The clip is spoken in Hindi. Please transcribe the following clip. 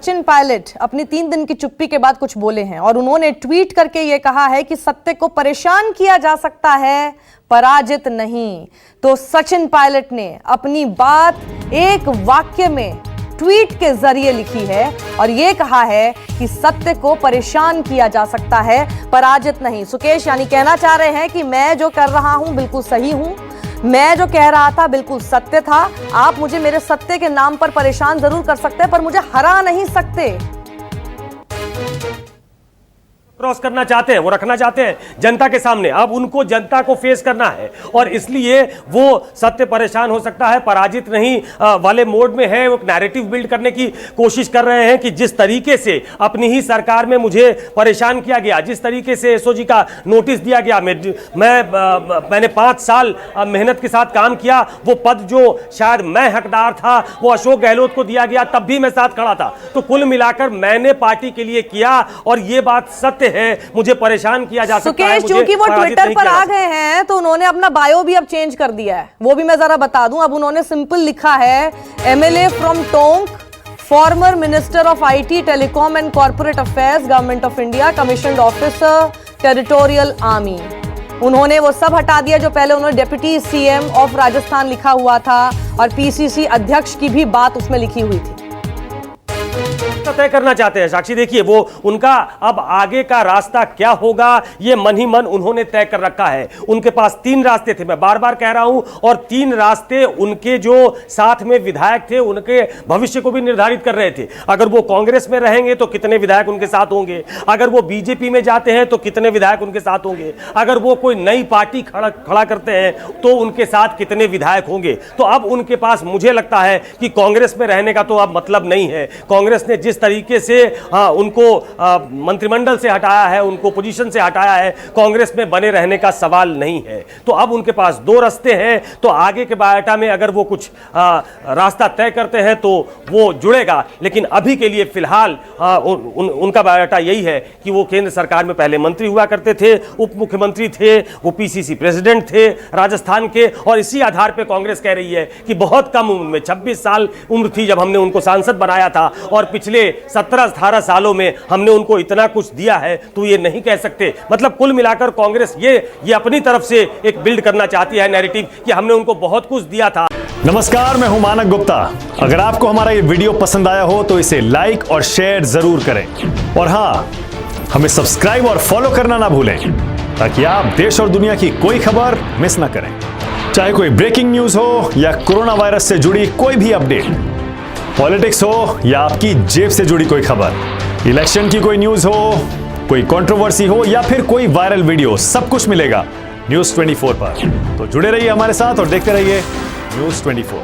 सचिन पायलट अपनी 3 दिन की चुप्पी के बाद कुछ बोले हैं और उन्होंने ट्वीट करके यह कहा है कि सत्य को परेशान किया जा सकता है, पराजित नहीं। तो सचिन पायलट ने अपनी बात एक वाक्य में ट्वीट के जरिए लिखी है और यह कहा है कि सत्य को परेशान किया जा सकता है, पराजित नहीं। सुकेश यानी कहना चाह रहे हैं कि मैं जो कर रहा हूं बिल्कुल सही हूं, मैं जो कह रहा था बिल्कुल सत्य था। आप मुझे मेरे सत्य के नाम पर परेशान जरूर कर सकते हैं पर मुझे हरा नहीं सकते। क्रॉस करना चाहते हैं, वो रखना चाहते हैं जनता के सामने। अब उनको जनता को फेस करना है और इसलिए वो सत्य परेशान हो सकता है, पराजित नहीं वाले मोड में है। वो नैरेटिव बिल्ड करने की कोशिश कर रहे हैं कि जिस तरीके से अपनी ही सरकार में मुझे परेशान किया गया, जिस तरीके से एसओजी का नोटिस दिया गया, मैंने 5 साल मेहनत के साथ काम किया, वो पद जो शायद मैं हकदार था वो अशोक गहलोत को दिया गया, तब भी मैं साथ खड़ा था। तो कुल मिलाकर मैंने पार्टी के लिए किया और ये बात सत्य है, मुझे परेशान किया जा सकता है। सुकेश, चूंकि वो ट्विटर पर आ गए हैं तो उन्होंने अपना बायो भी अब चेंज कर दिया है, वो भी मैं जरा बता दूं। अब उन्होंने सिंपल लिखा है, MLA from Tonk, former minister of IT, telecom and corporate affairs, government of India, commissioned officer, territorial army. उन्होंने वो सब हटा दिया जो पहले उन्होंने डिप्टी सीएम ऑफ राजस्थान लिखा हुआ था और पीसीसी अध्यक्ष की भी बात उसमें लिखी हुई थी। तय करना चाहते हैं साक्षी। देखिए, वो उनका अब आगे का रास्ता क्या होगा ये मन ही मन उन्होंने तय कर रखा है। उनके पास 3 रास्ते थे, मैं बार बार कह रहा हूं, और 3 रास्ते उनके जो साथ में विधायक थे उनके भविष्य को भी निर्धारित कर रहे थे। अगर वो कांग्रेस में रहेंगे तो कितने विधायक उनके साथ होंगे, अगर वो बीजेपी में जाते हैं तो कितने विधायक उनके साथ होंगे, अगर वो कोई नई पार्टी खड़ा करते हैं तो उनके साथ कितने विधायक होंगे। तो अब उनके पास मुझे लगता है कि कांग्रेस में रहने का तो अब मतलब नहीं है। कांग्रेस ने जिस तरीके से उनको मंत्रिमंडल से हटाया है, उनको पोजीशन से हटाया है, कांग्रेस में बने रहने का सवाल नहीं है। तो अब उनके पास 2 रास्ते हैं। तो आगे के बायोडाटा में अगर वो कुछ रास्ता तय करते हैं तो वो जुड़ेगा, लेकिन अभी के लिए फिलहाल उनका बायोडाटा यही है कि वो केंद्र सरकार में पहले मंत्री हुआ करते थे, उप मुख्यमंत्री थे, वो पीसीसी प्रेसिडेंट थे राजस्थान के, और इसी आधार पर कांग्रेस कह रही है कि बहुत कम उम्र में, 26 साल उम्र थी जब हमने उनको सांसद बनाया था, और पिछले 17-18 सालों में हमने उनको इतना कुछ दिया है, तो ये नहीं कह सकते। मतलब कुल मिलाकर कांग्रेस ये अपनी तरफ से एक बिल्ड करना चाहती है नैरेटिव कि हमने उनको बहुत कुछ दिया था। नमस्कार, मैं हूं मानक गुप्ता। अगर आपको हमारा ये वीडियो पसंद आया हो तो इसे लाइक और शेयर जरूर करें, और हां, हमें सब्सक्राइब और फॉलो करना ना भूलें ताकि आप देश और दुनिया की कोई खबर मिस ना करें। चाहे कोई ब्रेकिंग न्यूज हो या कोरोना वायरस से जुड़ी कोई भी अपडेट, पॉलिटिक्स हो या आपकी जेब से जुड़ी कोई खबर, इलेक्शन की कोई न्यूज हो, कोई कंट्रोवर्सी हो या फिर कोई वायरल वीडियो, सब कुछ मिलेगा न्यूज़ 24 पर। तो जुड़े रहिए हमारे साथ और देखते रहिए न्यूज़ 24।